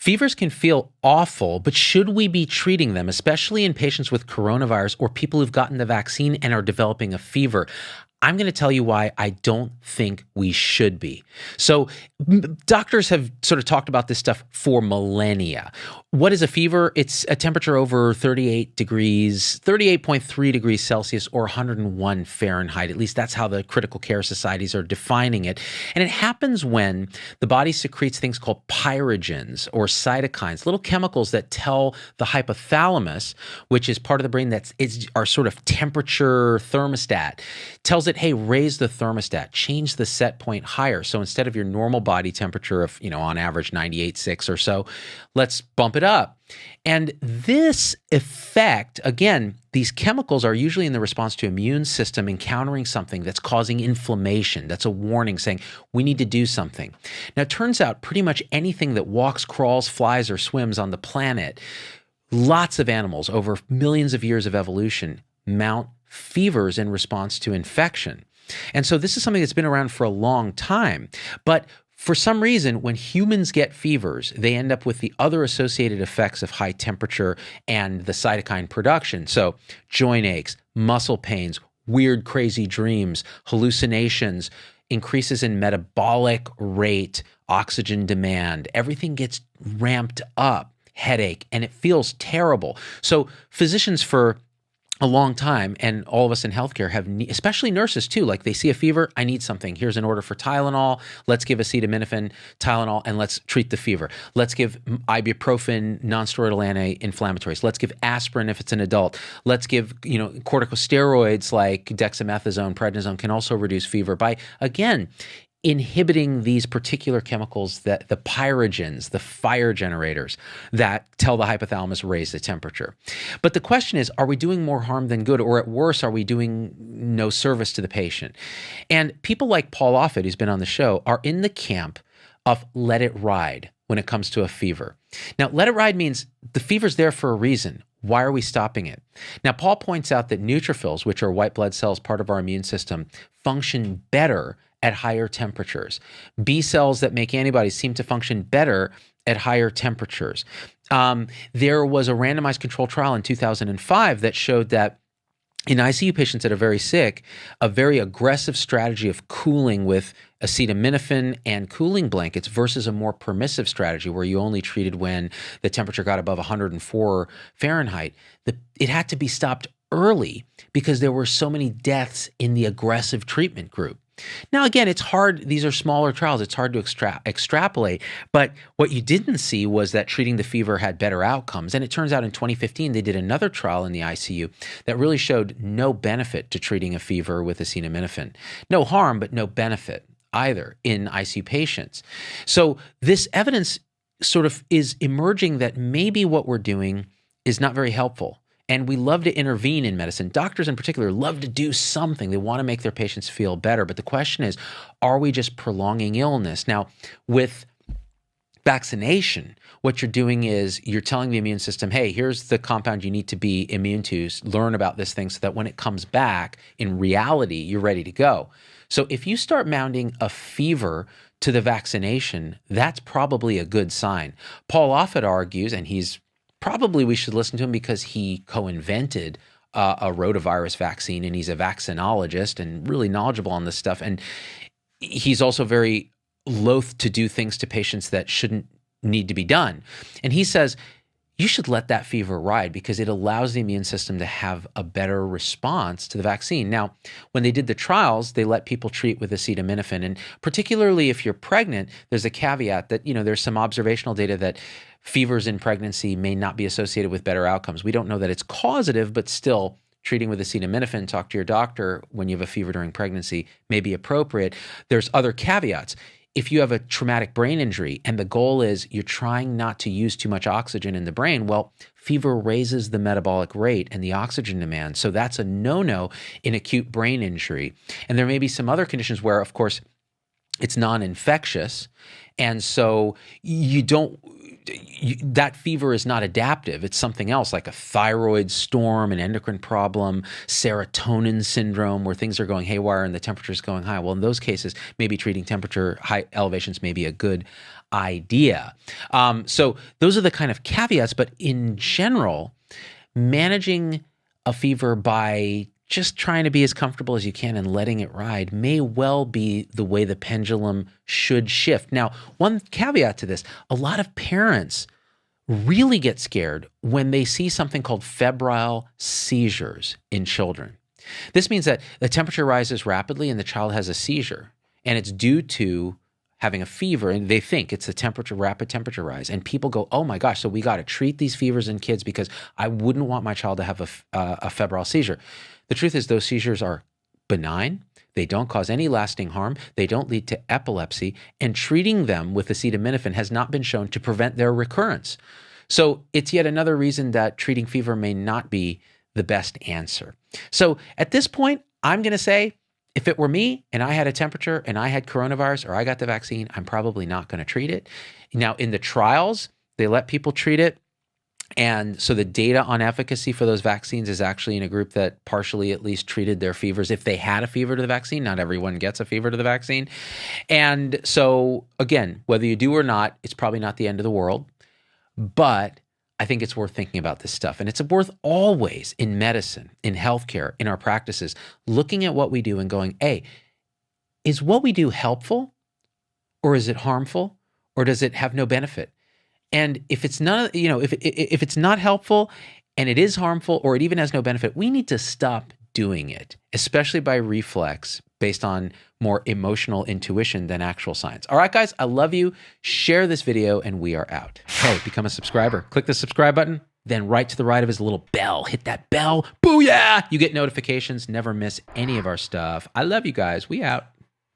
Fevers can feel awful, but should we be treating them, especially in patients with coronavirus or people who've gotten the vaccine and are developing a fever? I'm going to tell you why I don't think we should be. So doctors have sort of talked about this stuff for millennia. What is a fever? It's a temperature over 38 degrees, 38.3 degrees Celsius or 101 Fahrenheit. At least that's how the critical care societies are defining it. And it happens when the body secretes things called pyrogens or cytokines, little chemicals that tell the hypothalamus, which is part of the brain that's our sort of temperature thermostat, tells it, hey, raise the thermostat, change the set point higher. So instead of your normal body temperature of, on average 98.6 or so, let's bump it up. And this effect, again, these chemicals are usually in the response to immune system encountering something that's causing inflammation. That's a warning saying we need to do something. Now, it turns out pretty much anything that walks, crawls, flies, or swims on the planet, lots of animals over millions of years of evolution mount fevers in response to infection. And so this is something that's been around for a long time. But for some reason, when humans get fevers, they end up with the other associated effects of high temperature and the cytokine production. So joint aches, muscle pains, weird, crazy dreams, hallucinations, increases in metabolic rate, oxygen demand, everything gets ramped up, headache, and it feels terrible. So physicians for a long time, and all of us in healthcare have, especially nurses too, like they see a fever, I need something. Here's an order for Tylenol. Let's give acetaminophen, Tylenol, and let's treat the fever. Let's give ibuprofen, nonsteroidal anti-inflammatories. Let's give aspirin if it's an adult. Let's give, corticosteroids like dexamethasone, prednisone can also reduce fever by, again, inhibiting these particular chemicals, that the pyrogens, the fire generators that tell the hypothalamus raise the temperature. But the question is, are we doing more harm than good? Or at worst, are we doing no service to the patient? And people like Paul Offit, who's been on the show, are in the camp of let it ride when it comes to a fever. Now, let it ride means the fever's there for a reason. Why are we stopping it? Now, Paul points out that neutrophils, which are white blood cells, part of our immune system, function better at higher temperatures. B cells that make antibodies seem to function better at higher temperatures. There was a randomized controlled trial in 2005 that showed that in ICU patients that are very sick, a very aggressive strategy of cooling with acetaminophen and cooling blankets versus a more permissive strategy where you only treated when the temperature got above 104 Fahrenheit, it had to be stopped early because there were so many deaths in the aggressive treatment group. Now, again, it's hard. These are smaller trials. It's hard to extrapolate. But what you didn't see was that treating the fever had better outcomes. And it turns out in 2015, they did another trial in the ICU that really showed no benefit to treating a fever with acetaminophen. No harm, but no benefit either in ICU patients. So this evidence sort of is emerging that maybe what we're doing is not very helpful. And we love to intervene in medicine. Doctors in particular love to do something. They want to make their patients feel better. But the question is, are we just prolonging illness? Now, with vaccination, what you're doing is you're telling the immune system, hey, here's the compound you need to be immune to, learn about this thing so that when it comes back, in reality, you're ready to go. So if you start mounting a fever to the vaccination, that's probably a good sign. Paul Offit argues, and probably we should listen to him because he co-invented a rotavirus vaccine, and he's a vaccinologist and really knowledgeable on this stuff. And he's also very loath to do things to patients that shouldn't need to be done. And he says, you should let that fever ride because it allows the immune system to have a better response to the vaccine. Now, when they did the trials, they let people treat with acetaminophen. And particularly if you're pregnant, there's a caveat that, there's some observational data that fevers in pregnancy may not be associated with better outcomes. We don't know that it's causative, but still treating with acetaminophen, talk to your doctor when you have a fever during pregnancy may be appropriate. There's other caveats. If you have a traumatic brain injury and the goal is you're trying not to use too much oxygen in the brain, well, fever raises the metabolic rate and the oxygen demand. So that's a no-no in acute brain injury. And there may be some other conditions where, of course, it's non-infectious. And so that fever is not adaptive. It's something else like a thyroid storm, an endocrine problem, serotonin syndrome where things are going haywire and the temperature is going high. Well, in those cases, maybe treating temperature high elevations may be a good idea. So those are the kind of caveats, but in general, managing a fever by just trying to be as comfortable as you can and letting it ride may well be the way the pendulum should shift. Now, one caveat to this, a lot of parents really get scared when they see something called febrile seizures in children. This means that the temperature rises rapidly and the child has a seizure, and it's due to having a fever, and they think it's a rapid temperature rise. And people go, oh my gosh, so we got to treat these fevers in kids because I wouldn't want my child to have a febrile seizure. The truth is those seizures are benign. They don't cause any lasting harm. They don't lead to epilepsy. And treating them with acetaminophen has not been shown to prevent their recurrence. So it's yet another reason that treating fever may not be the best answer. So at this point, I'm going to say, if it were me and I had a temperature and I had coronavirus or I got the vaccine, I'm probably not going to treat it. Now, in the trials, they let people treat it. And so the data on efficacy for those vaccines is actually in a group that partially at least treated their fevers if they had a fever to the vaccine. Not everyone gets a fever to the vaccine. And so again, whether you do or not, it's probably not the end of the world. But I think it's worth thinking about this stuff. And it's worth always in medicine, in healthcare, in our practices, looking at what we do and going, hey, is what we do helpful or is it harmful or does it have no benefit? And if it's not, if it's not helpful and it is harmful or it even has no benefit, we need to stop doing it, especially by reflex based on more emotional intuition than actual science. All right, guys, I love you. Share this video and we are out. Hey, become a subscriber. Click the subscribe button. Then right to the right of his little bell. Hit that bell. Booyah! You get notifications. Never miss any of our stuff. I love you guys. We out.